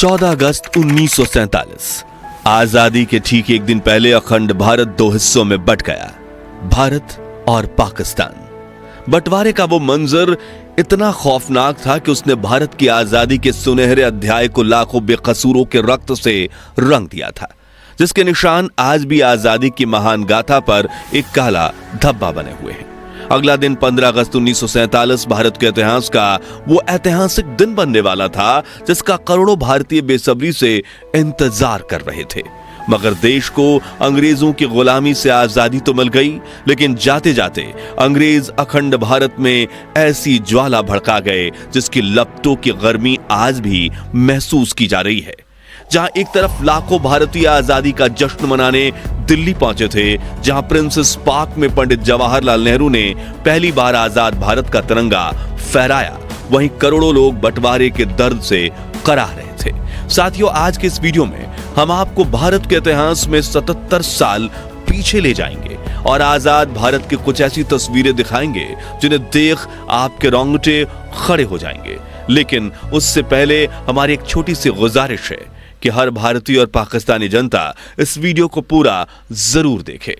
14 अगस्त 1947 आजादी के ठीक एक दिन पहले अखंड भारत दो हिस्सों में बट गया, भारत और पाकिस्तान। बंटवारे का वो मंजर इतना खौफनाक था कि उसने भारत की आजादी के सुनहरे अध्याय को लाखों बेकसूरों के रक्त से रंग दिया था, जिसके निशान आज भी आजादी की महान गाथा पर एक काला धब्बा बने हुए हैं। अगला दिन 15 अगस्त 1947 भारत के इतिहास का वो ऐतिहासिक दिन बनने वाला था जिसका करोड़ों भारतीय बेसब्री से इंतजार कर रहे थे। मगर देश को अंग्रेजों की गुलामी से आजादी तो मिल गई, लेकिन जाते जाते अंग्रेज अखंड भारत में ऐसी ज्वाला भड़का गए जिसकी लपटों की गर्मी आज भी महसूस की जा रही है। जहां एक तरफ लाखों भारतीय आजादी का जश्न मनाने दिल्ली पहुंचे थे, जहां प्रिंसेस पार्क में पंडित जवाहरलाल नेहरू ने पहली बार आजाद भारत का तिरंगा फहराया, वहीं करोड़ों लोग बंटवारे के दर्द से कराह रहे थे। साथियों, आज के इस वीडियो में हम आपको भारत के इतिहास में 77 साल पीछे ले जाएंगे और आजाद भारत की कुछ ऐसी तस्वीरें दिखाएंगे जिन्हें देख आपके रोंगटे खड़े हो जाएंगे। लेकिन उससे पहले हमारी एक छोटी सी गुजारिश है कि हर भारतीय और पाकिस्तानी जनता इस वीडियो को पूरा जरूर देखे।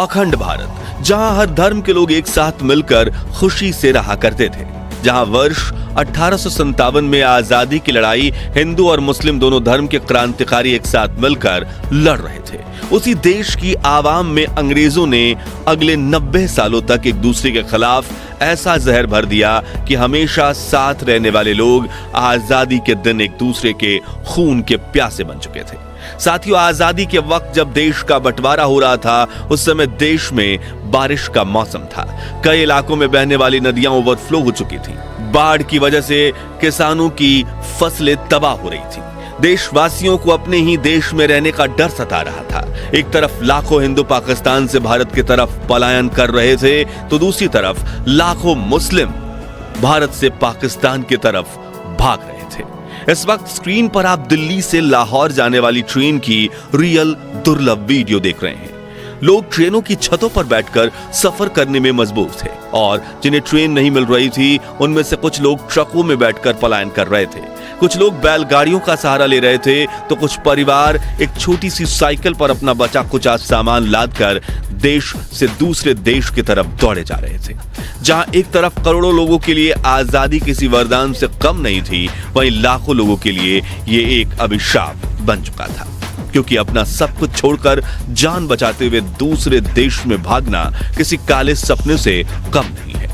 अखंड भारत, जहां हर धर्म के लोग एक साथ मिलकर खुशी से रहा करते थे, जहां वर्ष 1857 में आजादी की लड़ाई हिंदू और मुस्लिम दोनों धर्म के क्रांतिकारी एक साथ मिलकर लड़ रहे थे, उसी देश की आवाम में अंग्रेजों ने अगले 90 सालों तक एक दूसरे के खिलाफ ऐसा जहर भर दिया कि हमेशा साथ रहने वाले लोग आजादी के दिन एक दूसरे के खून के प्यासे बन चुके थे। साथियों, आजादी के वक्त जब देश का बंटवारा हो रहा था, उस समय देश में बारिश का मौसम था। कई इलाकों में बहने वाली नदियां ओवरफ्लो हो चुकी थी। बाढ़ की वजह से किसानों की फसलें तबाह हो रही थी। देशवासियों को अपने ही देश में रहने का डर सता रहा था। एक तरफ लाखों हिंदू पाकिस्तान से भारत की तरफ पलायन कर रहे थे, तो दूसरी तरफ लाखों मुस्लिम भारत से पाकिस्तान की तरफ भाग रहे थे। इस वक्त स्क्रीन पर आप दिल्ली से लाहौर जाने वाली ट्रेन की रियल दुर्लभ वीडियो देख रहे हैं। लोग ट्रेनों की छतों पर बैठकर सफर करने में मजबूर थे और जिन्हें ट्रेन नहीं मिल रही थी, उनमें से कुछ लोग ट्रकों में बैठकर पलायन कर रहे थे, कुछ लोग बैलगाड़ियों का सहारा ले रहे थे, तो कुछ परिवार एक छोटी सी साइकिल पर अपना बचा कुचा सामान लादकर देश से दूसरे देश की तरफ दौड़े जा रहे थे। जहां एक तरफ करोड़ों लोगों के लिए आजादी किसी वरदान से कम नहीं थी, वहीं लाखों लोगों के लिए ये एक अभिशाप बन चुका था, क्योंकि अपना सब कुछ छोड़कर जान बचाते हुए दूसरे देश में भागना किसी काले सपने से कम नहीं है।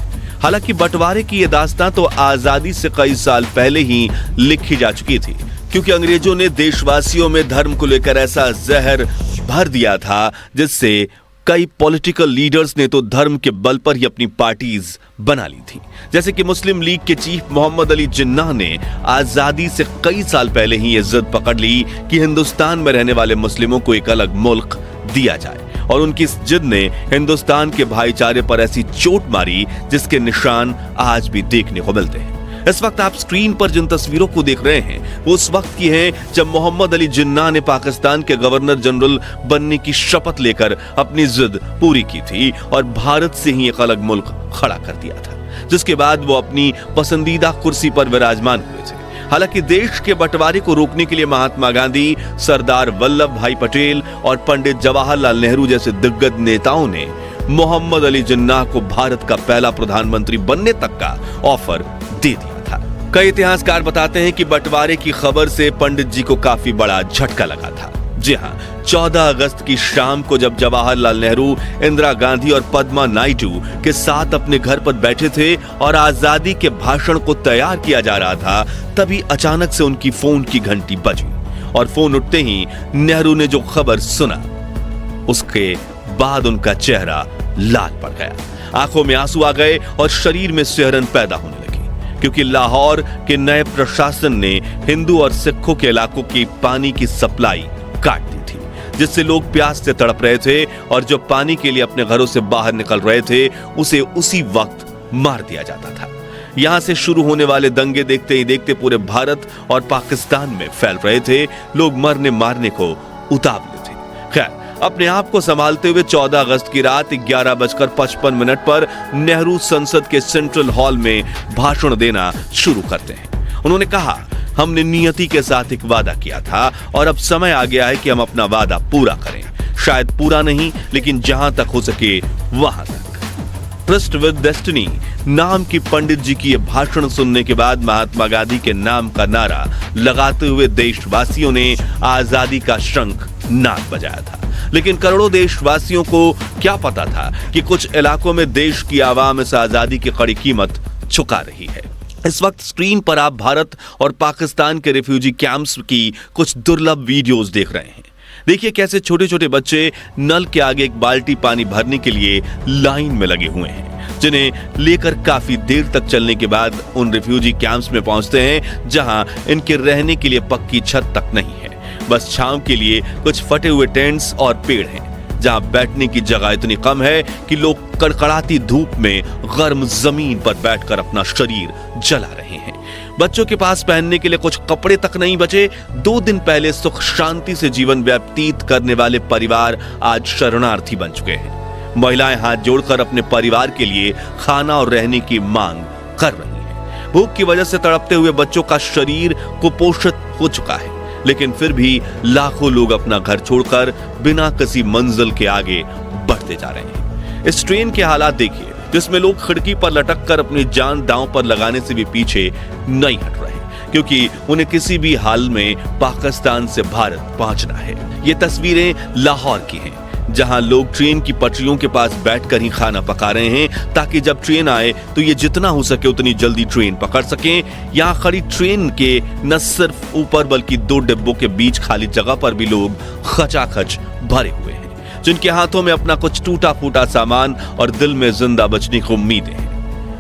हालांकि बंटवारे की यह दास्तां तो आजादी से कई साल पहले ही लिखी जा चुकी थी, क्योंकि अंग्रेजों ने देशवासियों में धर्म को लेकर ऐसा जहर भर दिया था जिससे कई पॉलिटिकल लीडर्स ने तो धर्म के बल पर ही अपनी पार्टीज बना ली थी। जैसे कि मुस्लिम लीग के चीफ मोहम्मद अली जिन्नाह ने आजादी से कई साल पहले ही यह जिद पकड़ ली कि हिंदुस्तान में रहने वाले मुस्लिमों को एक अलग मुल्क दिया जाए, और उनकी इस जिद ने हिंदुस्तान के भाईचारे पर ऐसी चोट मारी जिसके निशान आज भी देखने को मिलते हैं। इस वक्त आप स्क्रीन पर जिन तस्वीरों को देख रहे हैं वो उस वक्त की हैं जब मोहम्मद अली जिन्नाह ने पाकिस्तान के गवर्नर जनरल बनने की शपथ लेकर अपनी जिद पूरी की थी और भारत से ही एक अलग मुल्क खड़ा कर दिया था, जिसके बाद वो अपनी पसंदीदा कुर्सी पर विराजमान हुए थे। हालांकि देश के बंटवारे को रोकने के लिए महात्मा गांधी, सरदार वल्लभ भाई पटेल और पंडित जवाहरलाल नेहरू जैसे दिग्गज नेताओं ने मोहम्मद अली जिन्नाह को भारत का पहला प्रधानमंत्री बनने तक का ऑफर दे दिया था। कई इतिहासकार बताते हैं कि बंटवारे की खबर से पंडित जी को काफी बड़ा झटका लगा था। जी हां, 14 अगस्त की शाम को जब जवाहरलाल नेहरू, इंदिरा गांधी और पद्मा नायडू के साथ अपने घर पर बैठे थे और आजादी के भाषण को तैयार किया जा रहा था, तभी अचानक से उनकी फोन की घंटी बजी और फोन उठते ही नेहरू ने जो खबर सुना, उसके बाद उनका चेहरा लाल पड़ गया, आंखों में आंसू आ गए और शरीर में सिहरन पैदा होने लगी, क्योंकि लाहौर के नए प्रशासन ने हिंदू और सिखों के इलाकों की पानी की सप्लाई काट दी थी, जिससे लोग प्यास से तड़प रहे थे और जो पानी के लिए अपने घरों से बाहर निकल रहे थे उसे उसी वक्त मार दिया जाता था। यहां से शुरू होने वाले दंगे देखते ही देखते पूरे भारत और पाकिस्तान में फैल रहे थे। लोग मरने मारने को उतावले थे। खैर, अपने आप को संभालते हुए 14 अगस्त की रात 11:55 पर नेहरू संसद के सेंट्रल हॉल में भाषण देना शुरू करते हैं उन्होंने कहा, हमने नियति के साथ एक वादा किया था और अब समय आ गया है कि हम अपना वादा पूरा करें। शायद पूरा नहीं, लेकिन जहां तक हो सके वहां तक। ट्रस्ट विद डेस्टिनी नाम की पंडित जी की यह भाषण सुनने के बाद महात्मा गांधी के नाम का नारा लगाते हुए देशवासियों ने आजादी का शंख नाद बजाया था। लेकिन करोड़ों देशवासियों को क्या पता था कि कुछ इलाकों में देश की आवाम इस आजादी की कड़ी कीमत चुका रही है। इस वक्त स्क्रीन पर आप भारत और पाकिस्तान के रिफ्यूजी कैंप्स की कुछ दुर्लभ वीडियोस देख रहे हैं। देखिए कैसे छोटे छोटे बच्चे नल के आगे एक बाल्टी पानी भरने के लिए लाइन में लगे हुए हैं, जिन्हें लेकर काफी देर तक चलने के बाद उन रिफ्यूजी कैंप्स में पहुंचते हैं, जहां इनके रहने के लिए पक्की छत तक नहीं है। बस छांव के लिए कुछ फटे हुए टेंट्स और पेड़ हैं, जहां बैठने की जगह इतनी कम है कि लोग कड़कड़ाती धूप में गर्म जमीन पर बैठकर अपना शरीर जला रहे हैं। बच्चों के पास पहनने के लिए कुछ कपड़े तक नहीं बचे। 2 दिन पहले सुख शांति से जीवन व्यतीत करने वाले परिवार आज शरणार्थी बन चुके हैं। महिलाएं हाथ जोड़कर अपने परिवार के लिए खाना और रहने की मांग कर रही हैं। भूख की वजह से तड़पते हुए बच्चों का शरीर कुपोषित हो चुका है, लेकिन फिर भी लाखों लोग अपना घर छोड़कर बिना किसी मंजिल के आगे बढ़ते जा रहे हैं। इस ट्रेन के हालात देखिए, जिसमें लोग खिड़की पर लटक कर अपनी जान दांव पर लगाने से भी पीछे नहीं हट रहे, क्योंकि उन्हें किसी भी हाल में पाकिस्तान से भारत पहुंचना है। ये तस्वीरें लाहौर की हैं, जहां लोग ट्रेन की पटरियों के पास बैठकर ही खाना पका रहे हैं, ताकि जब ट्रेन आए तो ये जितना हो सके उतनी जल्दी ट्रेन पकड़ सकें। यहाँ खड़ी ट्रेन के न सिर्फ ऊपर बल्कि 2 डिब्बों के बीच खाली जगह पर भी लोग खचाखच भरे हुए हैं, जिनके हाथों में अपना कुछ टूटा फूटा सामान और दिल में जिंदा बचने की उम्मीदें हैं।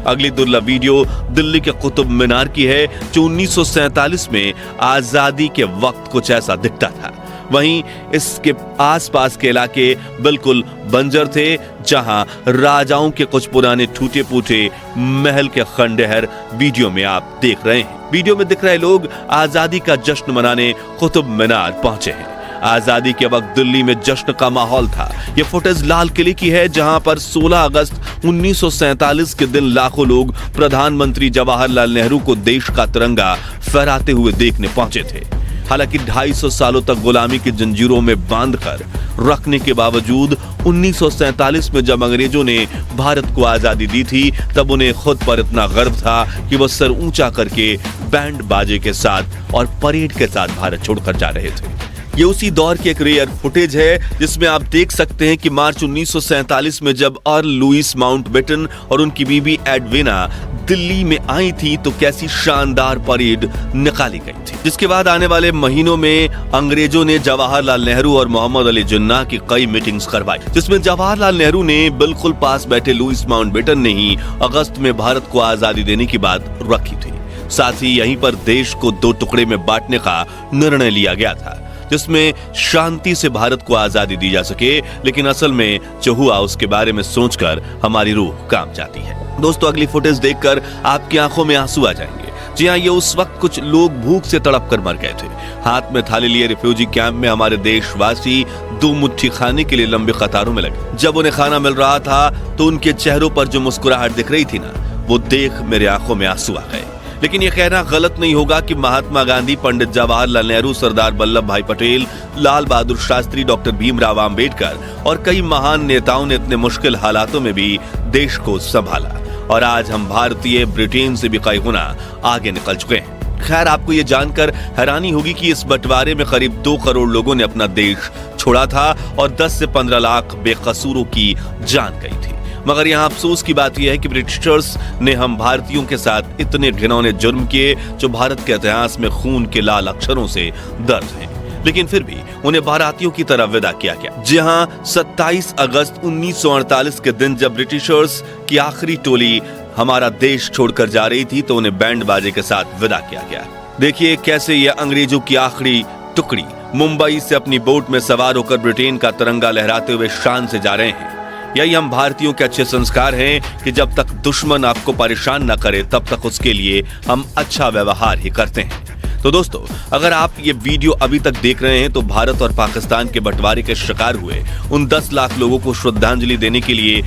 अगली दुर्लभ वीडियो दिल्ली के कुतुब मीनार की है, जो 1947 में आजादी के वक्त कुछ ऐसा दिखता था। वहीं इसके आसपास के इलाके बिल्कुल बंजर थे, जहां राजाओं के कुछ पुराने टूटे फूटे महल के खंडहर वीडियो में आप देख रहे हैं। वीडियो में दिख रहे लोग आजादी का जश्न मनाने कुतुब मीनार पहुंचे हैं। आजादी के वक्त दिल्ली में जश्न का माहौल था। यह फुटेज लाल किले की है, जहां पर 16 अगस्त 1947 के दिन लाखों लोग प्रधानमंत्री जवाहरलाल नेहरू को देश का तिरंगा फहराते हुए देखने पहुंचे थे। हालांकि 250 सालों तक गुलामी की जंजीरों में बांधकर रखने के बावजूद 1947 में जब अंग्रेजों ने भारत को आजादी दी थी, तब उन्हें खुद पर इतना गर्व था कि वह सर ऊंचा करके बैंड बाजे के साथ और परेड के साथ भारत छोड़कर जा रहे थे। ये उसी दौर की एक रेयर फुटेज है, जिसमें आप देख सकते हैं कि मार्च 1947 में जब अर्ल लुइस माउंटबेटन और उनकी बीबी एडविना दिल्ली में आई थी, तो कैसी शानदार परेड निकाली गई थी। जिसके बाद आने वाले महीनों में अंग्रेजों ने जवाहरलाल नेहरू और मोहम्मद अली जिन्ना की कई मीटिंग्स करवाई, जिसमें जवाहरलाल नेहरू ने बिल्कुल पास बैठे लुइस माउंटबेटन ने ही अगस्त में भारत को आजादी देने की बात रखी थी। साथ ही यहीं पर देश को 2 टुकड़े में बांटने का निर्णय लिया गया था, जिसमें शांति से भारत को आजादी दी जा सके। लेकिन असल में जो हुआ उसके बारे में सोचकर हमारी रूह कांप जाती है। दोस्तों, अगली फुटेज देखकर आपकी आंखों में आंसू आ जाएंगे। जी हाँ, ये उस वक्त कुछ लोग भूख से तड़प कर मर गए थे। हाथ में थाली लिए रिफ्यूजी कैंप में हमारे देशवासी 2 मुट्ठी खाने के लिए लंबी कतारों में लगे। जब उन्हें खाना मिल रहा था तो उनके चेहरों पर जो मुस्कुराहट दिख रही थी ना, वो देख मेरे आंखों में आंसू आ गए। लेकिन यह कहना गलत नहीं होगा कि महात्मा गांधी, पंडित जवाहरलाल नेहरू, सरदार वल्लभ भाई पटेल, लाल बहादुर शास्त्री, डॉक्टर भीमराव आंबेडकर और कई महान नेताओं ने इतने मुश्किल हालातों में भी देश को संभाला, और आज हम भारतीय ब्रिटेन से भी कई गुना आगे निकल चुके हैं। खैर, आपको ये जानकर हैरानी होगी कि इस बंटवारे में करीब 2 करोड़ लोगों ने अपना देश छोड़ा था और 10 से 15 लाख बेकसूरों की जान गई थी। मगर यहाँ अफसोस की बात यह है कि ब्रिटिशर्स ने हम भारतीयों के साथ इतने घिनौने जुर्म किए, जो भारत के इतिहास में खून के लाल अक्षरों से दर्ज हैं। लेकिन फिर भी उन्हें भारतीयों की तरह विदा किया गया। जहाँ 27 अगस्त 1948 के दिन जब ब्रिटिशर्स की आखिरी टोली हमारा देश छोड़कर जा रही थी, तो उन्हें बैंड बाजे के साथ विदा किया गया। देखिए कैसे ये अंग्रेजों की आखिरी टुकड़ी मुंबई से अपनी बोट में सवार होकर ब्रिटेन का तिरंगा लहराते हुए शान से जा रहे हैं। यही हम भारतीयों के अच्छे संस्कार हैं कि जब तक दुश्मन आपको परेशान न करे, तब तक उसके लिए हम अच्छा व्यवहार ही करते हैं। तो दोस्तों, अगर आप ये वीडियो अभी तक देख रहे हैं, तो भारत और पाकिस्तान के बंटवारे के शिकार हुए उन 10 लाख लोगों को श्रद्धांजलि देने के लिए